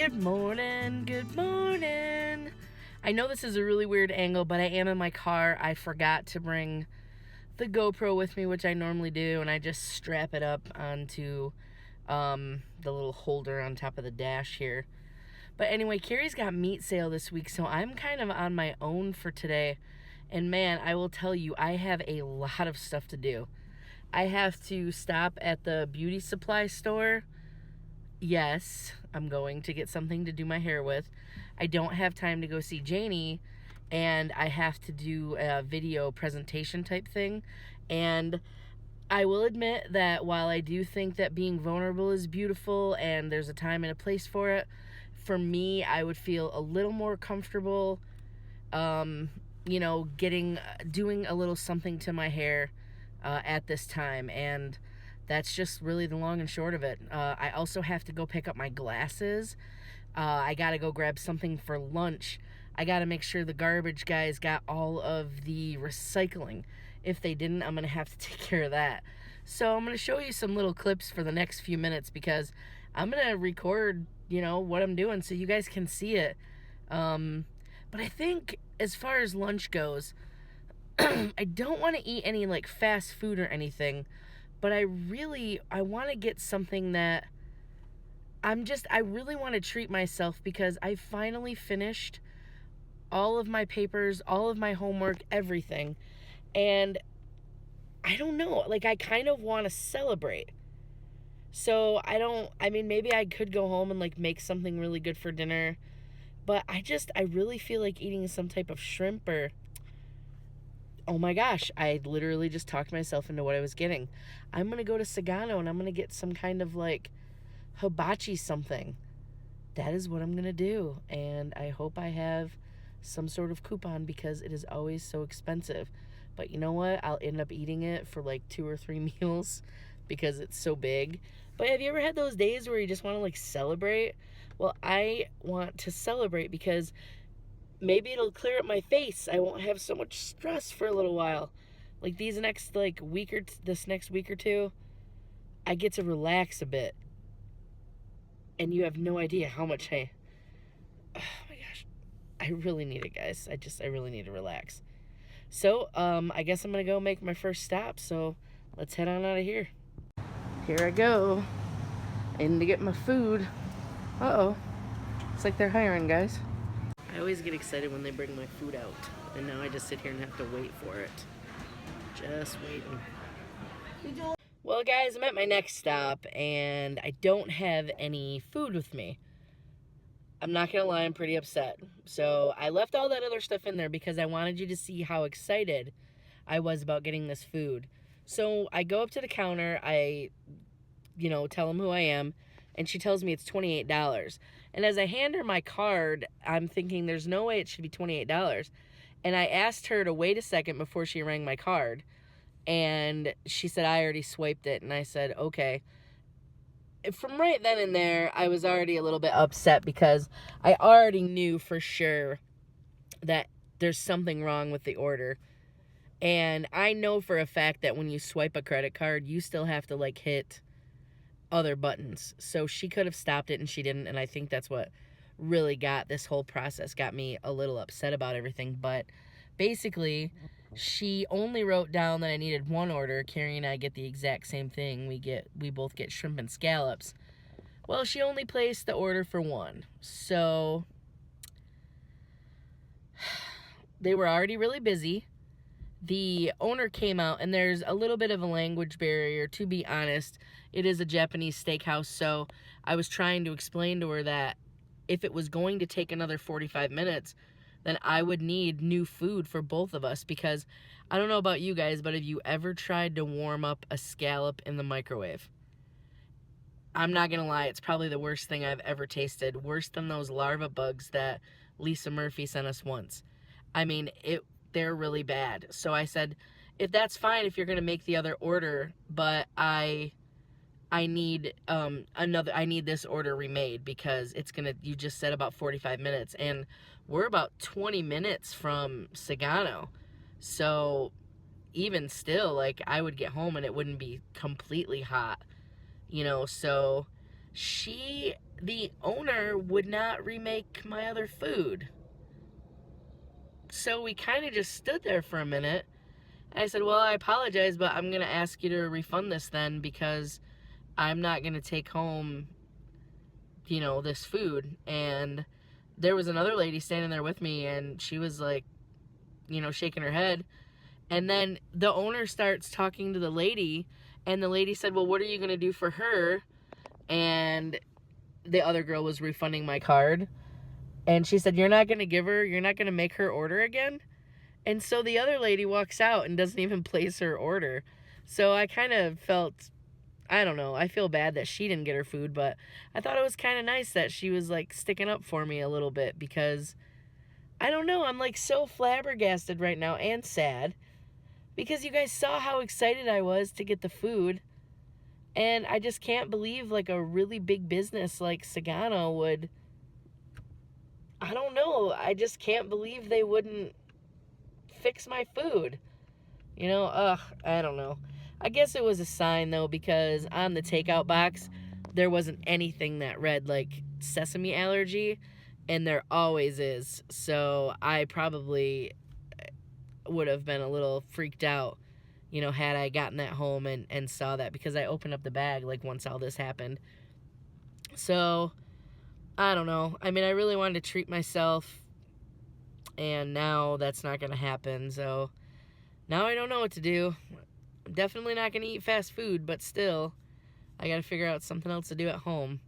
Good morning, good morning. I know this is a really weird angle, but I am in my car. I forgot to bring the GoPro with me, which I normally do, and I just strap it up onto the little holder on top of the dash here. But anyway, Carrie's got meat sale this week, so I'm kind of on my own for today. And man, I will tell you, I have a lot of stuff to do. I have to stop at the beauty supply store. Yes, I'm going to get something to do my hair with. I don't have time to go see Janie, and I have to do a video presentation type thing. And I will admit that while I do think that being vulnerable is beautiful and there's a time and a place for it, for me, I would feel a little more comfortable, doing a little something to my hair at this time. And that's just really the long and short of it. I also have to go pick up my glasses. I got to go grab something for lunch. I got to make sure the garbage guys got all of the recycling. If they didn't, I'm going to have to take care of that. So I'm going to show you some little clips for the next few minutes because I'm going to record, what I'm doing so you guys can see it. But I think as far as lunch goes, I don't want to eat any like fast food or anything. But I want to get something that I really want to treat myself because I finally finished all of my papers, all of my homework, everything. And I don't know, like I kind of want to celebrate. So maybe I could go home and like make something really good for dinner. But I really feel like eating some type of shrimp or... Oh my gosh, I literally just talked myself into what I was getting. I'm going to go to Sagano and I'm going to get some kind of like hibachi something. That is what I'm going to do. And I hope I have some sort of coupon because it is always so expensive. But you know what? I'll end up eating it for like 2 or 3 meals because it's so big. But have you ever had those days where you just want to like celebrate? Well, I want to celebrate because maybe it'll clear up my face. I won't have so much stress for a little while. Like this next week or two, I get to relax a bit. And you have no idea how much oh my gosh. I really need it, guys. I really need to relax. So, I guess I'm going to go make my first stop. So, let's head on out of here. Here I go. In to get my food. Uh-oh. It's like they're hiring, guys. I always get excited when they bring my food out, and now I just sit here and have to wait for it. Just waiting. Well, guys, I'm at my next stop, and I don't have any food with me. I'm not going to lie, I'm pretty upset. So I left all that other stuff in there because I wanted you to see how excited I was about getting this food. So I go up to the counter, I, tell them who I am, and she tells me it's $28. And as I hand her my card, I'm thinking there's no way it should be $28. And I asked her to wait a second before she rang my card. And she said, I already swiped it. And I said, okay. From right then and there, I was already a little bit upset because I already knew for sure that there's something wrong with the order. And I know for a fact that when you swipe a credit card, you still have to hit other buttons. So she could have stopped it and she didn't, and I think that's what really got me a little upset about everything. But basically she only wrote down that I needed one order. Carrie and I get the exact same thing. We both get shrimp and scallops. Well, she only placed the order for one. So they were already really busy. The owner came out, and there's a little bit of a language barrier, to be honest. It is a Japanese steakhouse, so I was trying to explain to her that if it was going to take another 45 minutes, then I would need new food for both of us because I don't know about you guys, but have you ever tried to warm up a scallop in the microwave? I'm not going to lie, it's probably the worst thing I've ever tasted, worse than those larva bugs that Lisa Murphy sent us once. I mean, they're really bad. So I said, if that's fine, if you're going to make the other order, but I need this order remade because you just said about 45 minutes and we're about 20 minutes from Sagano. So even still, I would get home and it wouldn't be completely hot, so she the owner would not remake my other food. So we kind of just stood there for a minute. And I said, well, I apologize, but I'm going to ask you to refund this then, because I'm not going to take home, you know, this food. And there was another lady standing there with me, and she was like, you know, shaking her head. And then the owner starts talking to the lady, and the lady said, well, what are you going to do for her? And the other girl was refunding my card. And she said, you're not going to give her, you're not going to make her order again? And so the other lady walks out and doesn't even place her order. So I kind of felt, I don't know, I feel bad that she didn't get her food, but I thought it was kind of nice that she was like sticking up for me a little bit, because I don't know, I'm like so flabbergasted right now and sad, because you guys saw how excited I was to get the food. And I just can't believe like a really big business like Sagano would, I don't know, I just can't believe they wouldn't fix my food. You know, I don't know. I guess it was a sign though, because on the takeout box, there wasn't anything that read like sesame allergy, and there always is. So I probably would have been a little freaked out, you know, had I gotten that home and saw that, because I opened up the bag like once all this happened. So I don't know. I mean, I really wanted to treat myself, and now that's not going to happen. So now I don't know what to do. I'm definitely not going to eat fast food, but still, I got to figure out something else to do at home.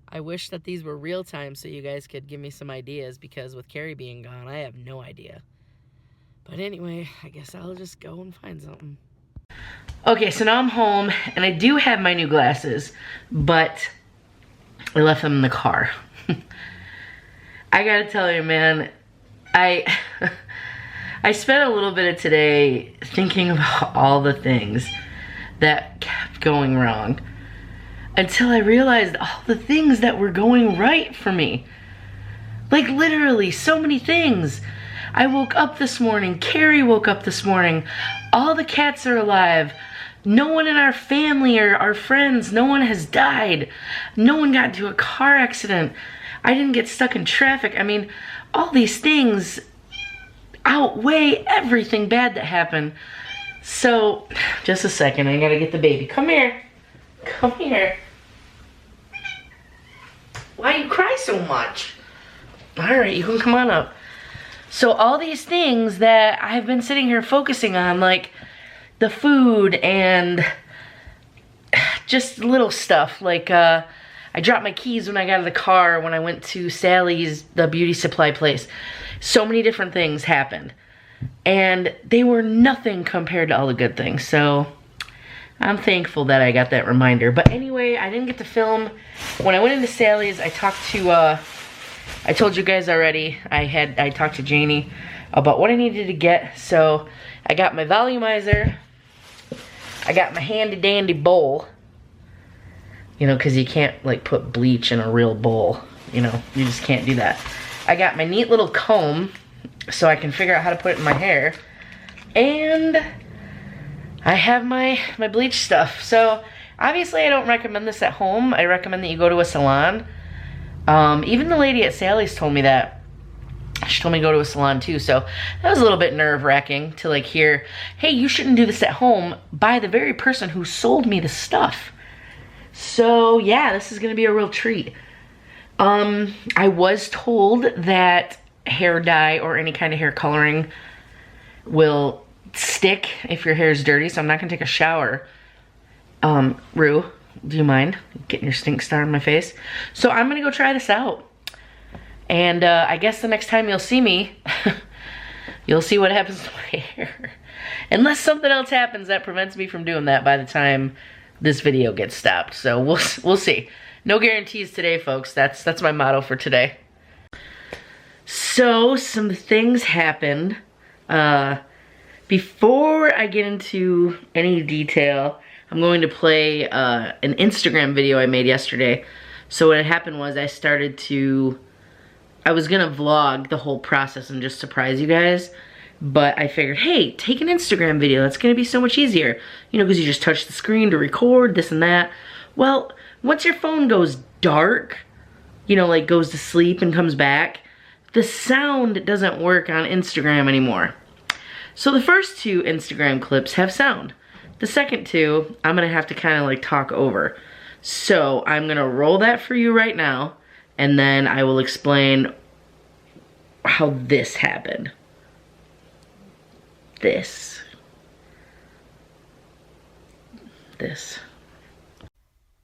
I wish that these were real time so you guys could give me some ideas, because with Carrie being gone, I have no idea. But anyway, I guess I'll just go and find something. Okay, so now I'm home, and I do have my new glasses, but I left them in the car. I gotta tell you, man, I spent a little bit of today thinking about all the things that kept going wrong, until I realized all the things that were going right for me. Like literally so many things. I woke up this morning, Carrie woke up this morning, all the cats are alive, no one in our family or our friends, no one has died, no one got into a car accident, I didn't get stuck in traffic. I mean, all these things outweigh everything bad that happened. So, just a second, I gotta get the baby. Come here. Come here. Why you cry so much? Alright, you can come on up. So all these things that I've been sitting here focusing on, like the food and just little stuff, like I dropped my keys when I got out of the car when I went to Sally's, the beauty supply place. So many different things happened, and they were nothing compared to all the good things. So I'm thankful that I got that reminder. But anyway, I didn't get to film. When I went into Sally's, I talked to, I told you guys already, I talked to Janie about what I needed to get. So I got my volumizer, I got my handy dandy bowl, you know, because you can't like put bleach in a real bowl, you know, you just can't do that. I got my neat little comb so I can figure out how to put it in my hair, and I have my bleach stuff. So obviously I don't recommend this at home. I recommend that you go to a salon. Even the lady at Sally's told me that. She told me to go to a salon too, so that was a little bit nerve-wracking to like hear, hey, you shouldn't do this at home, by the very person who sold me the stuff. So yeah, this is gonna be a real treat. I was told that hair dye or any kind of hair coloring will stick if your hair is dirty, so I'm not gonna take a shower. Rue, do you mind getting your stink star in my face? So I'm gonna go try this out. And I guess the next time you'll see me, you'll see what happens to my hair. Unless something else happens that prevents me from doing that by the time this video gets stopped. So we'll see. No guarantees today, folks. That's my motto for today. So some things happened. Before I get into any detail, I'm going to play an Instagram video I made yesterday. So what had happened was I was gonna vlog the whole process and just surprise you guys, but I figured, hey, take an Instagram video. That's gonna be so much easier. You know, because you just touch the screen to record, this and that. Well, once your phone goes dark, you know, like goes to sleep and comes back. The sound doesn't work on Instagram anymore. So the first 2 Instagram clips have sound. The second 2, I'm gonna have to kind of like talk over. So I'm gonna roll that for you right now, and then I will explain how this happened. This.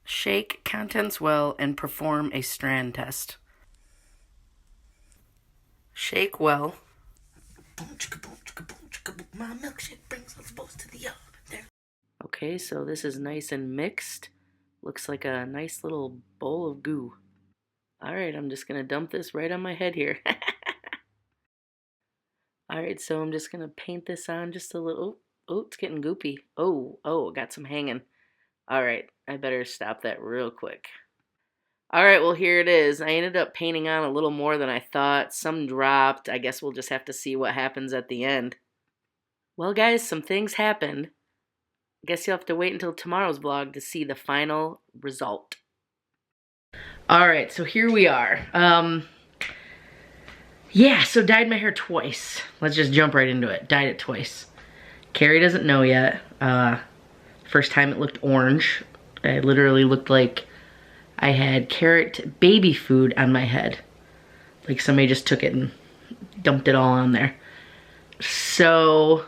Shake contents well and perform a strand test. Shake well. My milkshake brings us both to the yard. Okay, so this is nice and mixed. Looks like a nice little bowl of goo. Alright, I'm just gonna dump this right on my head here. Alright, so I'm just gonna paint this on just a little. Oh, it's getting goopy. Oh, got some hanging. Alright, I better stop that real quick. Alright, well here it is. I ended up painting on a little more than I thought. Some dropped. I guess we'll just have to see what happens at the end. Well guys, some things happened. I guess you'll have to wait until tomorrow's vlog to see the final result. Alright, so here we are. Yeah, so dyed my hair twice. Let's just jump right into it. Dyed it twice. Carrie doesn't know yet. First time it looked orange. It literally looked like I had carrot baby food on my head. Like somebody just took it and dumped it all on there. So,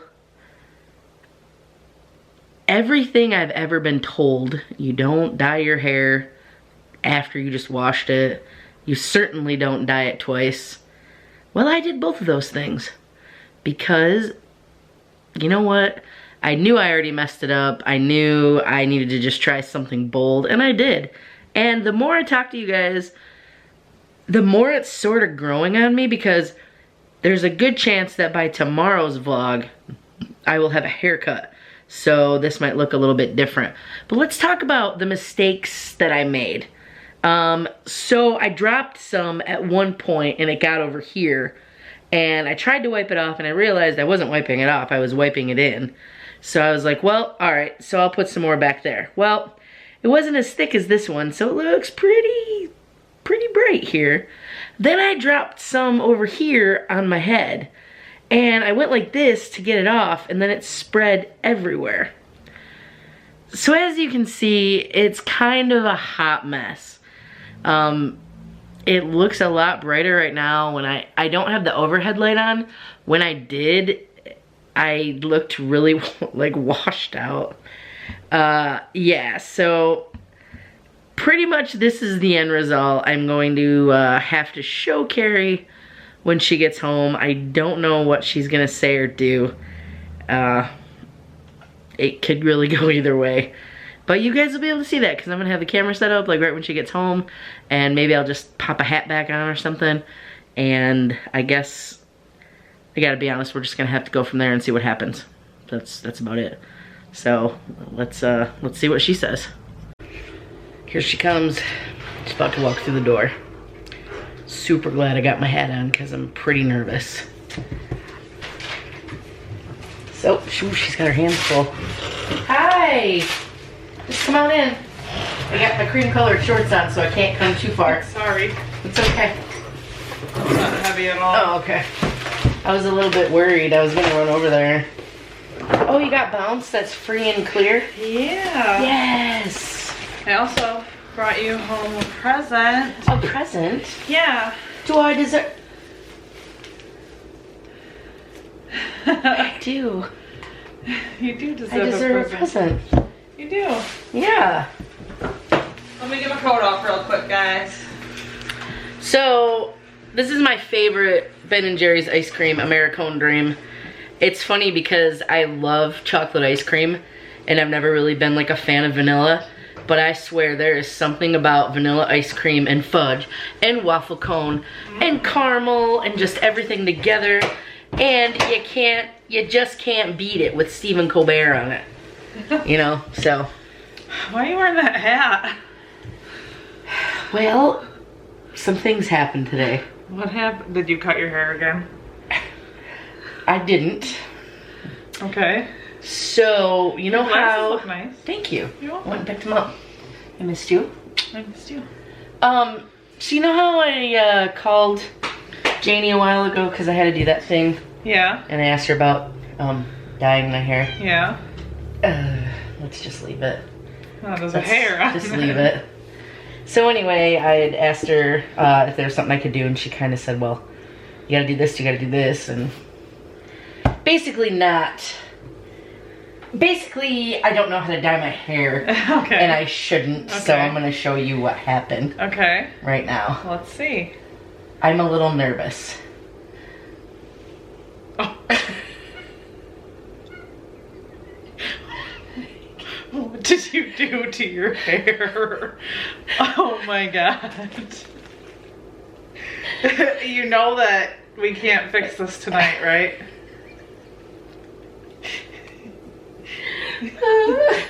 everything I've ever been told, you don't dye your hair after you just washed it. You certainly don't dye it twice. Well, I did both of those things because, you know what? I knew I already messed it up. I knew I needed to just try something bold, and I did. And the more I talk to you guys, the more it's sort of growing on me, because there's a good chance that by tomorrow's vlog, I will have a haircut. So this might look a little bit different. But let's talk about the mistakes that I made. So I dropped some at one point and it got over here, and I tried to wipe it off and I realized I wasn't wiping it off, I was wiping it in. So I was like, well, alright, so I'll put some more back there. Well, it wasn't as thick as this one, so it looks pretty bright here. Then I dropped some over here on my head, and I went like this to get it off, and then it spread everywhere. So as you can see, it's kind of a hot mess. It looks a lot brighter right now when I don't have the overhead light on. When I did, I looked really like washed out. Yeah, so pretty much this is the end result. I'm going to have to show Carrie when she gets home. I don't know what she's gonna say or do. It could really go either way. But you guys will be able to see that because I'm gonna have the camera set up like right when she gets home, and maybe I'll just pop a hat back on or something. And I guess, I gotta be honest, we're just gonna have to go from there and see what happens. That's about it. So let's see what she says. Here she comes. She's about to walk through the door. Super glad I got my hat on because I'm pretty nervous. So, she's got her hands full. Hi! Just come on in. I got my cream colored shorts on, so I can't come too far. Sorry. It's okay. It's not heavy at all. Oh, okay. I was a little bit worried. I was gonna run over there. Oh, you got Bounce? That's free and clear? Yeah. Yes! I also brought you home a present. A present? Yeah. Do I deserve... I do. You do deserve, I deserve a present. You do. Yeah. Let me get my coat off real quick, guys. So, this is my favorite Ben & Jerry's ice cream, Americone Dream. It's funny because I love chocolate ice cream, and I've never really been like a fan of vanilla, but I swear there is something about vanilla ice cream and fudge and waffle cone and caramel and just everything together, and you just can't beat it with Stephen Colbert on it. You know, so. Why are you wearing that hat? Well, some things happened today. What happened? Did you cut your hair again? I didn't. Okay. So, you know Your how... look nice. Thank you. You're welcome. Went and picked them up. I missed you. I missed you. So you know how I called Janie a while ago because I had to do that thing? Yeah. And I asked her about dyeing my hair. Yeah. Let's just leave it. Oh, there's a hair on Just there. leave it. So anyway, I had asked her if there was something I could do, and she kind of said, well, you gotta do this, you gotta do this, and basically I don't know how to dye my hair. Okay. And I shouldn't, so Okay. I'm gonna show you what happened Okay. right now. Let's see. I'm a little nervous. Oh. What did you do to your hair? Oh my god. You know that we can't fix this tonight, right?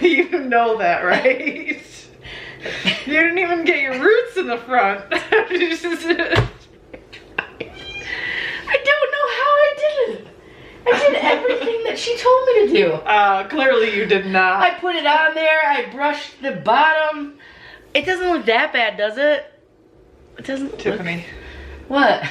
You know that, right? You didn't even get your roots in the front. I don't know how I did it. I did everything that she told me to do. Clearly you did not. I put it on there, I brushed the bottom. It doesn't look that bad, does it? It doesn't Tiffany. What?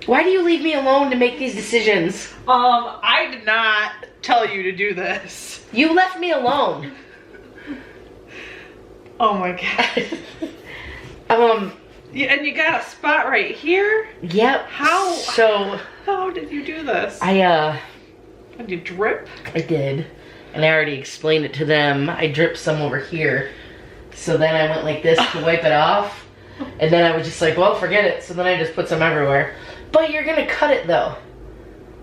Why do you leave me alone to make these decisions? I did not tell you to do this. You left me alone. Oh my god. Yeah, and you got a spot right here? Yep. How did you do this? Did you drip? I did. And I already explained it to them. I dripped some over here. So then I went like this to wipe it off. And then I was just like, well, forget it. So then I just put some everywhere. But you're gonna cut it though.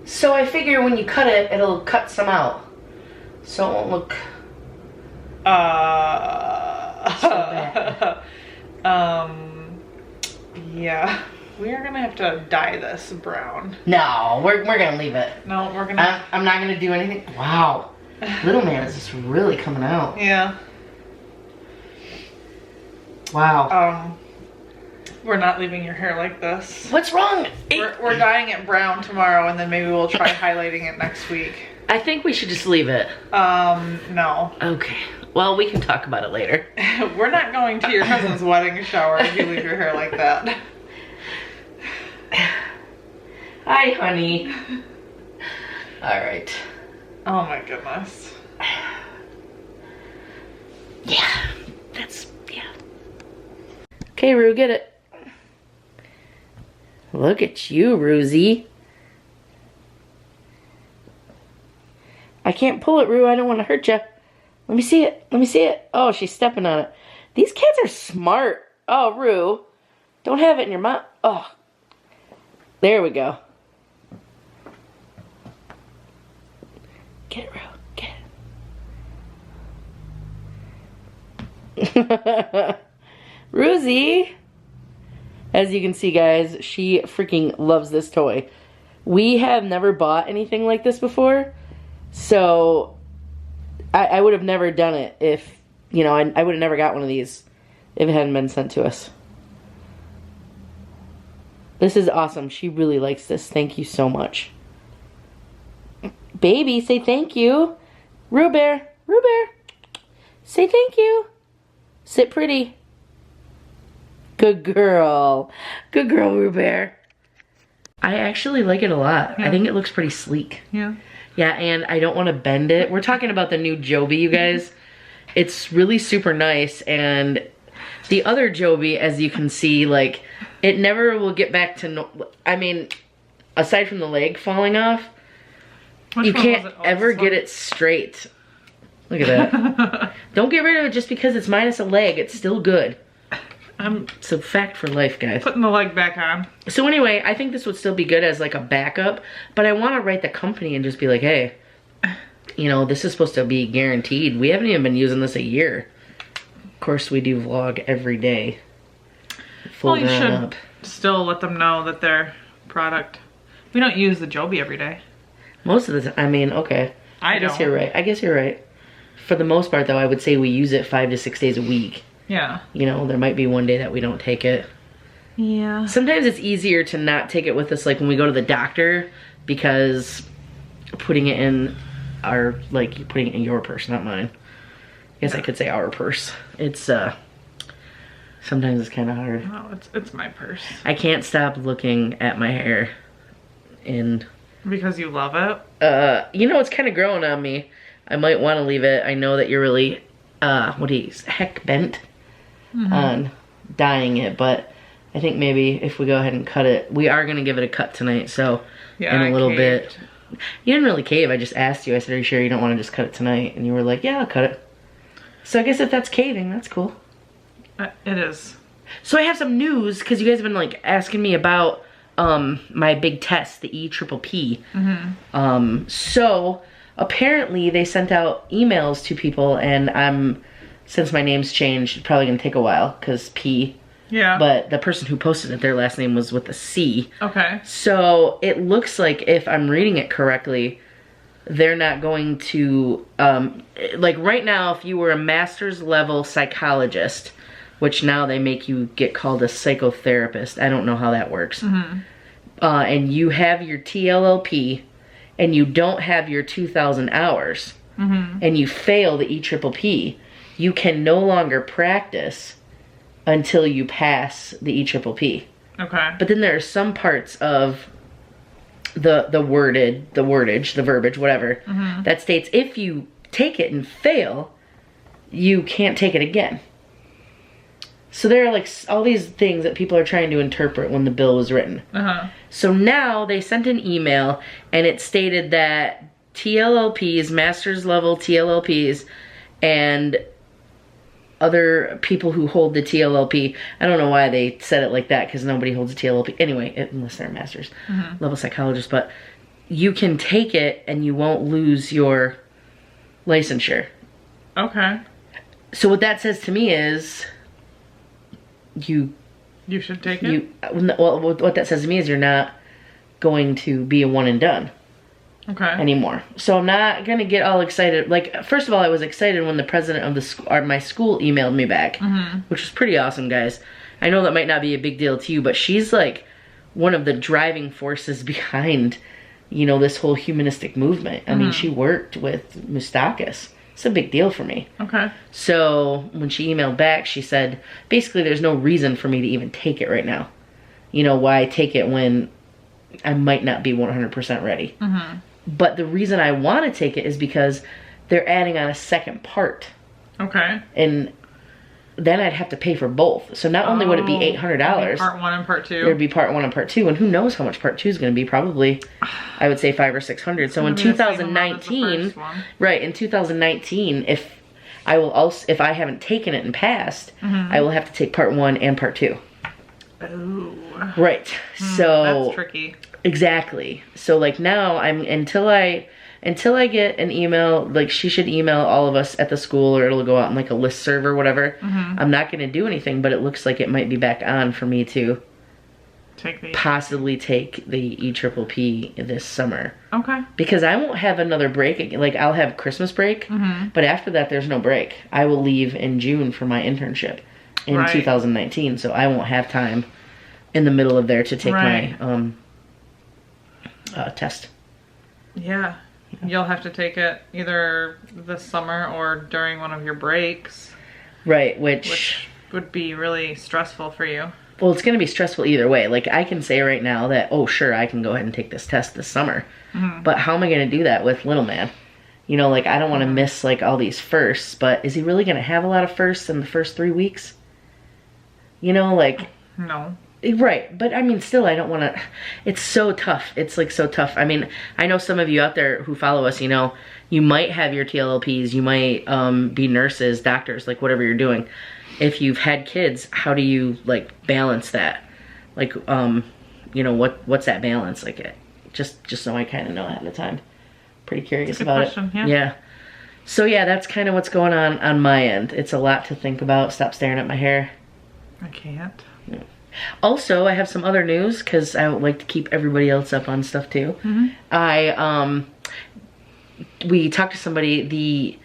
So I figure when you cut it, it'll cut some out. So it won't look so bad. Yeah. We are gonna have to dye this brown. No, we're gonna leave it. No, we're gonna... I'm not gonna do anything. Wow. Little man is just really coming out. Yeah. Wow. We're not leaving your hair like this. What's wrong? We're dyeing it brown tomorrow, and then maybe we'll try highlighting it next week. I think we should just leave it. No. Okay. Well, we can talk about it later. We're not going to your cousin's wedding shower if you leave your hair like that. Hi, honey. All right. Oh my goodness. Yeah. Yeah. Okay, Rue, get it. Look at you, Ruzy. I can't pull it, Rue. I don't want to hurt you. Let me see it. Let me see it. Oh, she's stepping on it. These kids are smart. Oh, Rue. Don't have it in your mouth. Oh. There we go. Get it, Rue. Get it. Ruzy. As you can see, guys, she freaking loves this toy. We have never bought anything like this before. So, I would have never done it if, you know, I would have never got one of these if it hadn't been sent to us. This is awesome. She really likes this. Thank you so much. Baby, say thank you. Rue Bear, say thank you. Sit pretty. Good girl. Good girl, Rue Bear. I actually like it a lot. Yeah. I think it looks pretty sleek. Yeah. Yeah, and I don't want to bend it. We're talking about the new Joby, you guys. It's really super nice, and the other Joby, as you can see, like, it never will get back to, I mean, aside from the leg falling off, you can't ever get it straight. Look at that. Don't get rid of it just because it's minus a leg. It's still good. It's a fact for life, guys. Putting the leg back on. So anyway, I think this would still be good as like a backup, but I want to write the company and just be like, hey, you know, this is supposed to be guaranteed. We haven't even been using this a year. Of course, we do vlog every day. Well, you should still let them know that their product. We don't use the Joby every day. Most of the time, I mean, okay. I guess you're right. I guess you're right. For the most part, though, I would say we use it 5 to 6 days a week. Yeah. You know, there might be one day that we don't take it. Yeah. Sometimes it's easier to not take it with us, like when we go to the doctor, because putting it in our, like, putting it in your purse, not mine. I guess I could say our purse. It's Sometimes it's kind of hard. Oh, it's my purse. I can't stop looking at my hair. Because you love it? You know, it's kind of growing on me. I might want to leave it. I know that you're really, heck bent on dyeing it, but I think maybe if we go ahead and cut it, we are going to give it a cut tonight, so yeah, in a little bit. You didn't really cave, I just asked you. I said, are you sure you don't want to just cut it tonight? And you were like, yeah, I'll cut it. So I guess if that's caving, that's cool. It is. So I have some news, because you guys have been like asking me about my big test, the EPPP. So apparently they sent out emails to people, and since my name's changed, it's probably gonna take a while because P. Yeah. But the person who posted it, their last name was with a C. Okay. So it looks like, if I'm reading it correctly, they're not going to, like right now, if you were a master's level psychologist, which now they make you get called a psychotherapist. I don't know how that works. And you have your TLLP, and you don't have your 2,000 hours, and you fail the EPPP, you can no longer practice until you pass the EPPP. Okay. But then there are some parts of the wordage, the verbiage, whatever, that states if you take it and fail, you can't take it again. So there are like all these things that people are trying to interpret when the bill was written. So now they sent an email, and it stated that TLLPs, master's level TLLPs, and other people who hold the TLLP, I don't know why they said it like that, because nobody holds a TLLP anyway, unless they're a master's level psychologist, but you can take it and you won't lose your licensure. Okay. So what that says to me is you should take it? Well, what that says to me is you're not going to be a one and done. Okay. Anymore. So I'm not gonna get all excited. Like, first of all, I was excited when the president of my school emailed me back, which was pretty awesome, guys. I know that might not be a big deal to you, but she's like one of the driving forces behind, you know, this whole humanistic movement. I mean, she worked with Mustakis. It's a big deal for me. Okay. So when she emailed back, she said, basically, there's no reason for me to even take it right now. You know, why take it when I might not be 100% ready? But the reason I want to take it is because they're adding on a second part. Okay. And then I'd have to pay for both. So not only would it be $800. Part 1 and part 2. There'd be part 1 and part 2. And who knows how much part 2 is going to be. Probably, I would say $500 or $600. So in 2019, right, in 2019, if I haven't taken it and passed, I will have to take part 1 and part 2. Oh. Right. So that's tricky. Exactly. So like now until I get an email, like she should email all of us at the school, or it'll go out in like a listserv or whatever. I'm not going to do anything, but it looks like it might be back on for me to possibly take the EPPP this summer. Okay. Because I won't have another break again. Like I'll have Christmas break, but after that there's no break. I will leave in June for my internship in 2019, so I won't have time in the middle of there to take my test. Yeah. You'll have to take it either this summer or during one of your breaks. Right, which would be really stressful for you. Well, it's going to be stressful either way. Like, I can say right now that, oh, sure, I can go ahead and take this test this summer. But how am I going to do that with little man? You know, like, I don't want to miss, like, all these firsts, but is he really going to have a lot of firsts in the first 3 weeks? You know, like... No. Right, but I mean, still, I don't want to, it's so tough. It's like so tough. I mean, I know some of you out there who follow us, you know, you might have your TLLPs, you might be nurses, doctors, like whatever you're doing. If you've had kids, how do you like balance that? Like, you know, what's that balance? Like, just so I kind of know ahead of time. Pretty curious about it. Yeah. So yeah, that's kind of what's going on my end. It's a lot to think about. Stop staring at my hair. I can't. Yeah. Also, I have some other news because I would like to keep everybody else up on stuff too. We talked to somebody, the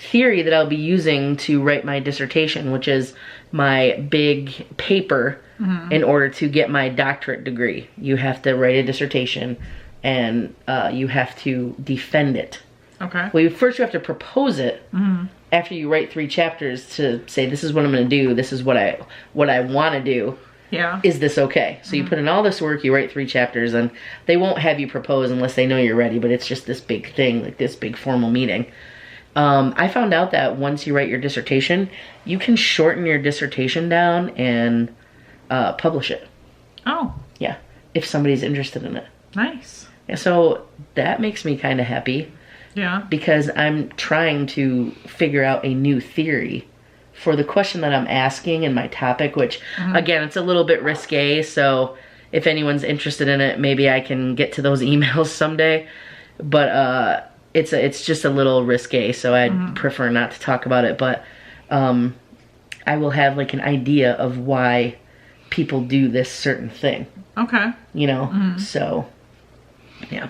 theory that I'll be using to write my dissertation, which is my big paper in order to get my doctorate degree. You have to write a dissertation and you have to defend it. Okay. Well, first you have to propose it, and after you write 3 chapters to say, this is what I'm going to do, this is what I want to do. Yeah. Is this okay? So you put in all this work, you write 3 chapters, and they won't have you propose unless they know you're ready, but it's just this big thing, like this big formal meeting. I found out that once you write your dissertation, you can shorten your dissertation down and publish it. Oh. Yeah, if somebody's interested in it. Nice. Yeah, so that makes me kind of happy. Yeah. Because I'm trying to figure out a new theory for the question that I'm asking in my topic, which, again, it's a little bit risque, so if anyone's interested in it, maybe I can get to those emails someday. But it's just a little risque, so I'd prefer not to talk about it. But I will have like an idea of why people do this certain thing. Okay. You know, so yeah.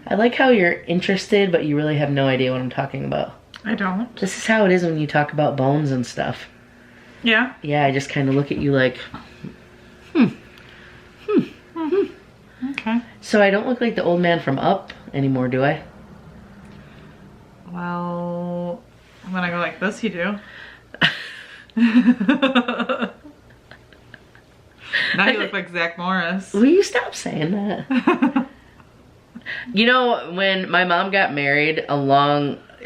I like how you're interested, but you really have no idea what I'm talking about. I don't. This is how it is when you talk about bones and stuff. Yeah? Yeah, I just kind of look at you like, Okay. So I don't look like the old man from Up anymore, do I? Well, when I go like this, you do. Now you look like Zach Morris. Will you stop saying that? You know, when my mom got married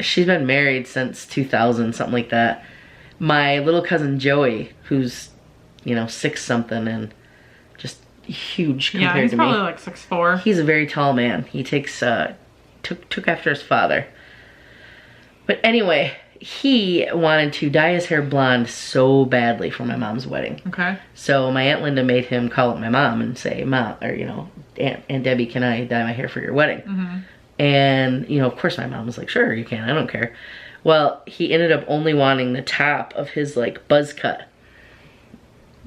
she's been married since 2000, something like that. My little cousin Joey, who's, you know, 6 something and just huge compared to me. Yeah, he's probably like 6'4". He's a very tall man. He takes, took after his father. But anyway, he wanted to dye his hair blonde so badly for my mom's wedding. Okay. So my Aunt Linda made him call up my mom and say, Mom, or, you know, Aunt Debbie, can I dye my hair for your wedding? And, you know, of course my mom was like, sure, you can, I don't care. Well, he ended up only wanting the top of his, like, buzz cut,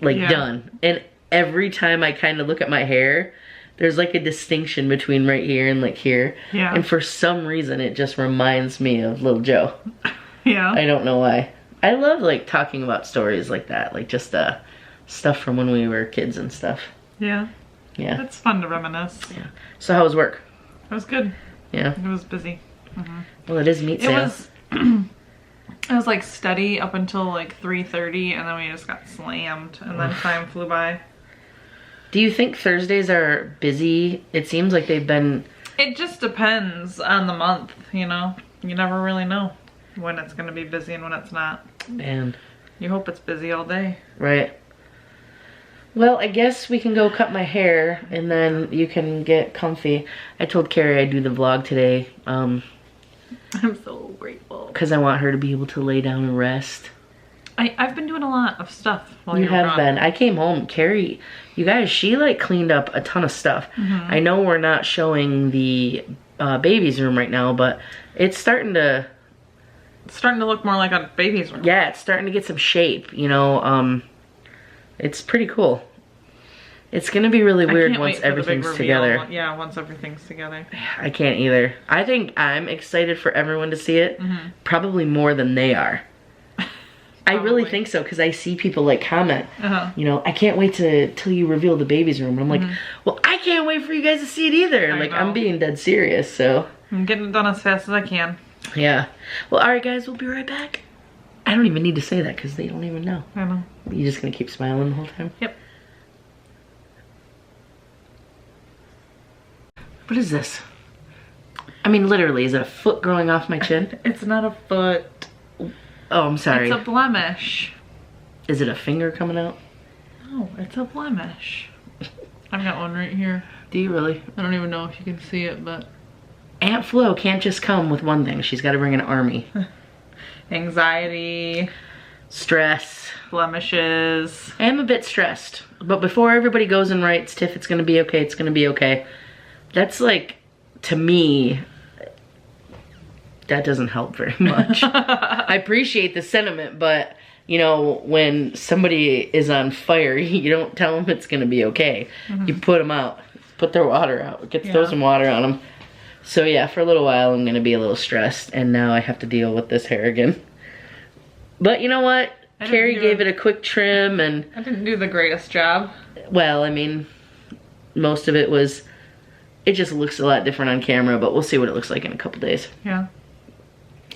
like, done. And every time I kind of look at my hair, there's, like, a distinction between right here and, like, here. Yeah. And for some reason, it just reminds me of Little Joe. Yeah. I don't know why. I love, like, talking about stories like that, like, just, stuff from when we were kids and stuff. Yeah. Yeah. It's fun to reminisce. Yeah. So how was work? It was good. Yeah. It was busy. Well, it is meat sale. It was like steady up until like 3:30, and then we just got slammed, and then time flew by. Do you think Thursdays are busy? It seems like they've been... It just depends on the month, you know? You never really know when it's going to be busy and when it's not. Man. You hope it's busy all day. Right. Well, I guess we can go cut my hair, and then you can get comfy. I told Carrie I'd do the vlog today. I'm so grateful. Because I want her to be able to lay down and rest. I've been doing a lot of stuff while you you were have gone. been. I came home. Carrie, you guys, she like cleaned up a ton of stuff. I know we're not showing the baby's room right now, but it's starting to... It's starting to look more like a baby's room. Yeah, it's starting to get some shape, you know. It's pretty cool. It's gonna be really weird once everything's together. Yeah, once everything's together. I can't either. I think I'm excited for everyone to see it, probably more than they are. I really think so, because I see people like comment, you know, I can't wait till you reveal the baby's room. And I'm like, well, I can't wait for you guys to see it either. Like, I'm being dead serious, so. I'm getting it done as fast as I can. Yeah. Well, alright guys, we'll be right back. I don't even need to say that, because they don't even know. I know. You just gonna keep smiling the whole time? Yep. What is this? I mean, literally, is it a foot growing off my chin? It's not a foot. Oh, I'm sorry. It's a blemish. Is it a finger coming out? No, it's a blemish. I've got one right here. Do you really? I don't even know if you can see it, but... Aunt Flo can't just come with one thing. She's got to bring an army. Anxiety. Stress. Blemishes. I am a bit stressed. But before everybody goes and writes, Tiff, it's going to be okay, it's going to be okay. That's like, to me, that doesn't help very much. I appreciate the sentiment, but, you know, when somebody is on fire, you don't tell them it's going to be okay. You put them out. Put their water out. Throw some water on them. So yeah, for a little while I'm going to be a little stressed, and now I have to deal with this hair again. But you know what? Carrie gave it a quick trim, and... I didn't do the greatest job. Well, I mean, most of it was... It just looks a lot different on camera, but we'll see what it looks like in a couple days. Yeah.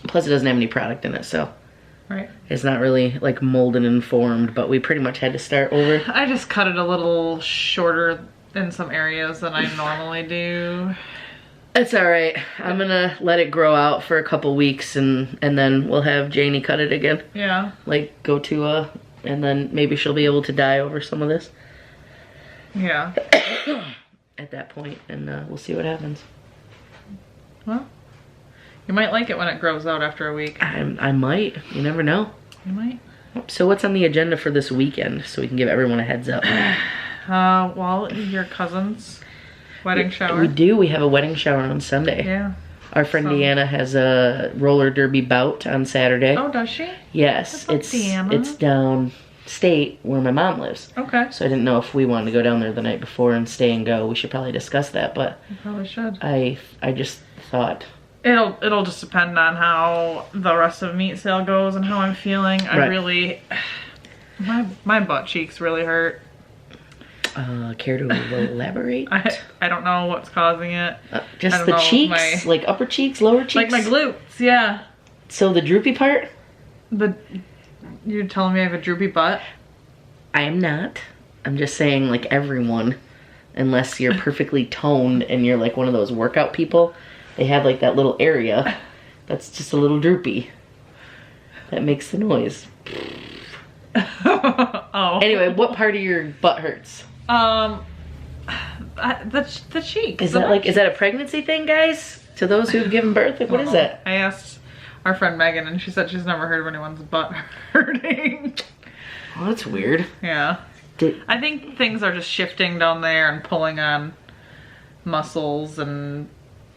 Plus it doesn't have any product in it, so. Right. It's not really like molded and formed, but we pretty much had to start over. I just cut it a little shorter in some areas than I normally do. It's alright. I'm gonna let it grow out for a couple weeks and then we'll have Janie cut it again. Yeah. Like go to and then maybe she'll be able to dye over some of this. Yeah. At that point, and we'll see what happens. Well, you might like it when it grows out after a week. I might. You never know. You might. So what's on the agenda for this weekend so we can give everyone a heads up? Well, your cousin's wedding shower. We do. We have a wedding shower on Sunday. Yeah. Our friend Deanna has a roller derby bout on Saturday. Oh, does she? Yes. What's up, Deanna? It's down state where my mom lives. Okay. So I didn't know if we wanted to go down there the night before and stay and go. We should probably discuss that, but You probably should. I just thought It'll just depend on how the rest of meat sale goes and how I'm feeling. I Right. really, my butt cheeks really hurt. care to elaborate? I don't know what's causing it. Just the cheeks? Like upper cheeks, lower cheeks? Like my glutes, yeah. So the droopy part? You're telling me I have a droopy butt? I am not. I'm just saying like everyone, unless you're perfectly toned and you're like one of those workout people, they have like that little area that's just a little droopy. That makes the noise. Oh. Anyway, what part of your butt hurts? The cheek. Is that a pregnancy thing, guys? To those who've given birth, like, what is that? I asked our friend Megan, and she said she's never heard of anyone's butt hurting. Well, that's weird. Yeah. I think things are just shifting down there and pulling on muscles and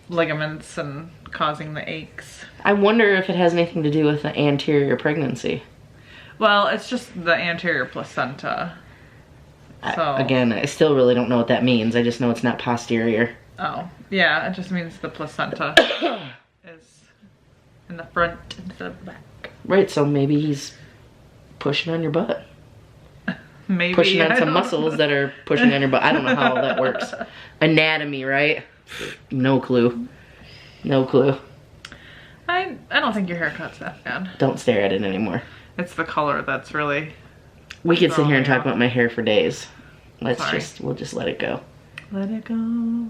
ligaments and causing the aches. I wonder if it has anything to do with the anterior pregnancy. Well, it's just the anterior placenta. So Again, I still really don't know what that means. I just know it's not posterior. Oh, yeah, it just means the placenta is in the front and the back. Right, so maybe he's pushing on your butt. Maybe. Pushing on some muscles that are pushing on your butt. I don't know how all that works. Anatomy, right? No clue. No clue. I don't think your haircut's that bad. Don't stare at it anymore. It's the color that's really... We could sit here and talk about my hair for days. We'll just let it go. Let it go.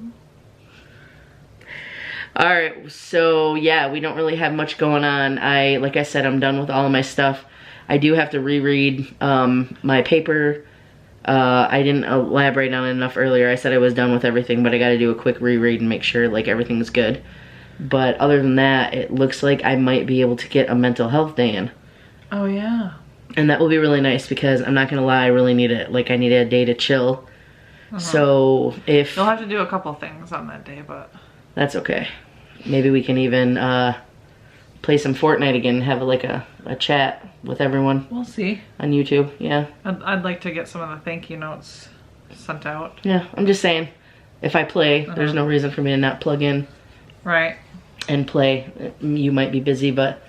Alright, so yeah, we don't really have much going on. Like I said, I'm done with all of my stuff. I do have to reread my paper. I didn't elaborate on it enough earlier. I said I was done with everything, but I gotta do a quick reread and make sure like everything's good. But other than that, it looks like I might be able to get a mental health day in. Oh yeah. And that will be really nice because I'm not gonna lie, I really need it. Like I need a day to chill. So if... You'll have to do a couple things on that day, but... That's okay. Maybe we can even play some Fortnite again and have like a chat with everyone. We'll see. On YouTube, yeah. I'd like to get some of the thank you notes sent out. Yeah, I'm just saying, if I play, there's no reason for me to not plug in. Right. And play. You might be busy, but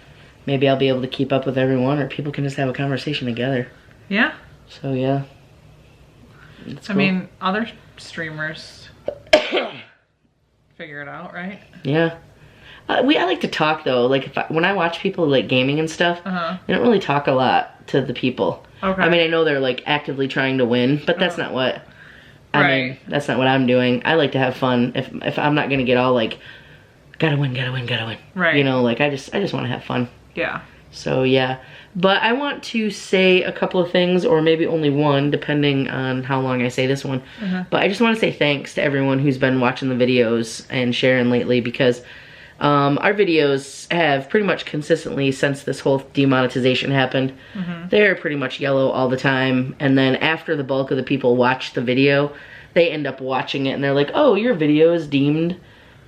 maybe I'll be able to keep up with everyone, or people can just have a conversation together. Yeah. So yeah. Cool. I mean, other streamers figure it out, right? Yeah. I like to talk though. Like when I watch people like gaming and stuff, they don't really talk a lot to the people. Okay. I mean, I know they're like actively trying to win, but that's not what. I mean, that's not what I'm doing. I like to have fun. If I'm not gonna get all like, gotta win. Right. You know, like I just want to have fun. Yeah. So yeah. But I want to say a couple of things, or maybe only one, depending on how long I say this one. But I just want to say thanks to everyone who's been watching the videos and sharing lately, because our videos have pretty much consistently, since this whole demonetization happened, they're pretty much yellow all the time. And then after the bulk of the people watch the video, they end up watching it and they're like, oh, your video is deemed,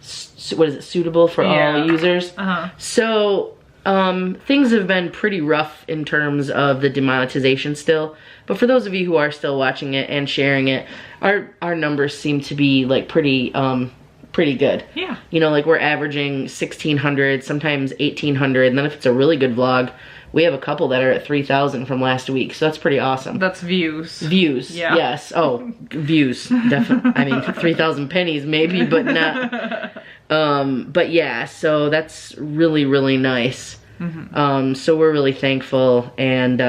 suitable for all users. So things have been pretty rough in terms of the demonetization still, but for those of you who are still watching it and sharing it, our numbers seem to be like pretty good. Yeah. You know, like we're averaging 1,600, sometimes 1,800, and then if it's a really good vlog, we have a couple that are at 3,000 from last week, so that's pretty awesome. That's views. Views, yeah. Yes. Oh, views, definitely. I mean, 3,000 pennies maybe, but not. But yeah, so that's really, really nice. So we're really thankful, and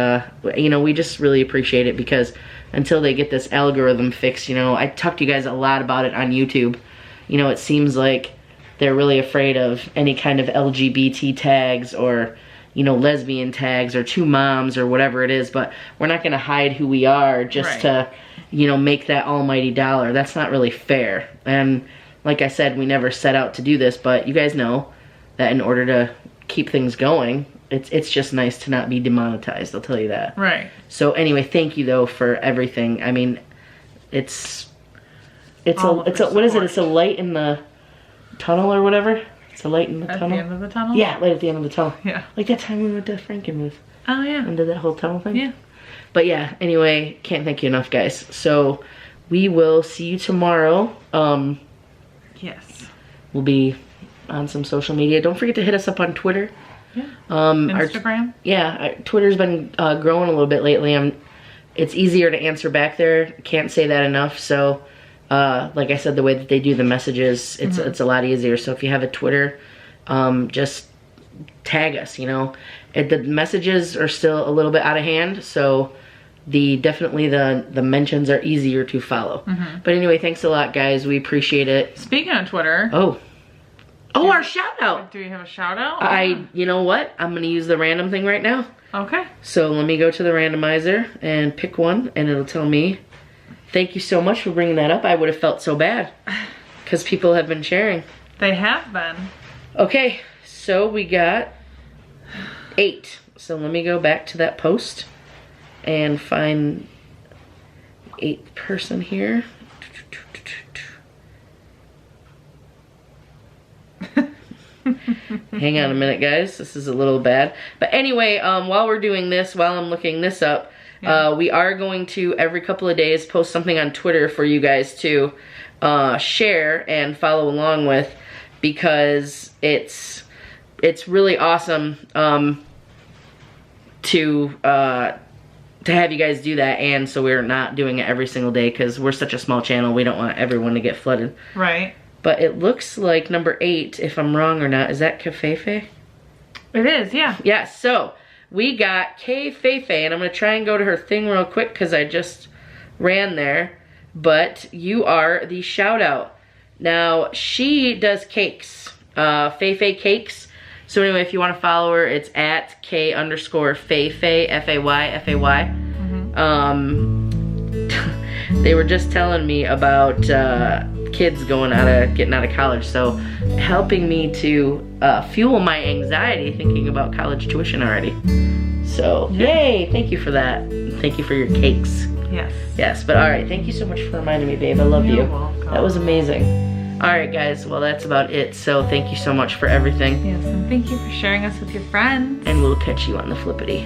you know, we just really appreciate it, because until they get this algorithm fixed, you know, I talked to you guys a lot about it on YouTube. You know, it seems like they're really afraid of any kind of LGBT tags, or, you know, lesbian tags, or two moms, or whatever it is, but we're not gonna hide who we are just to, you know, make that almighty dollar. That's not really fair. And like I said, we never set out to do this, but you guys know that in order to keep things going, it's just nice to not be demonetized, I'll tell you that. Right. So anyway, thank you though for everything. I mean, it's a what is it? It's a light in the tunnel or whatever. It's a light in the tunnel. At the end of the tunnel? Yeah, light at the end of the tunnel. Yeah. Like that time we went to Frankenmuth. Oh yeah. And did that whole tunnel thing. Yeah. But yeah, anyway, can't thank you enough, guys. So we will see you tomorrow. Yes. We'll be on some social media. Don't forget to hit us up on Twitter. Yeah. Instagram. Twitter's been growing a little bit lately. It's easier to answer back there. Can't say that enough. So, like I said, the way that they do the messages, it's a lot easier. So if you have a Twitter, just tag us. You know, the messages are still a little bit out of hand. So definitely the mentions are easier to follow. But anyway, thanks a lot, guys. We appreciate it. Speaking of Twitter. Oh, our shout out. Do we have a shout out? You know what? I'm going to use the random thing right now. Okay. So let me go to the randomizer and pick one, and it'll tell me, thank you so much for bringing that up. I would have felt so bad because people have been sharing. They have been. Okay, so we got 8. So let me go back to that post and find 8th person here. Hang on a minute, guys. This is a little bad. But anyway, while we're doing this, while I'm looking this up, we are going to, every couple of days, post something on Twitter for you guys to share and follow along with, because it's really awesome to have you guys do that, and so we're not doing it every single day because we're such a small channel. We don't want everyone to get flooded. Right. But it looks like number 8, if I'm wrong or not. Is that Kafefe? It is, yeah. Yeah, so we got Kafefe, and I'm going to try and go to her thing real quick because I just ran there. But you are the shout out. Now, she does cakes, Feifei Cakes. So anyway, if you want to follow her, it's at K_Feifei, F-A-Y. They were just telling me about kids getting out of college, so helping me to fuel my anxiety thinking about college tuition already. So yay, thank you for that. Thank you for your cakes. Yes, but all right, thank you so much for reminding me, babe. I love you. You're welcome. That was amazing. All right, guys, well, that's about it. So thank you so much for everything. Yes, and thank you for sharing us with your friends. And we'll catch you on the flippity.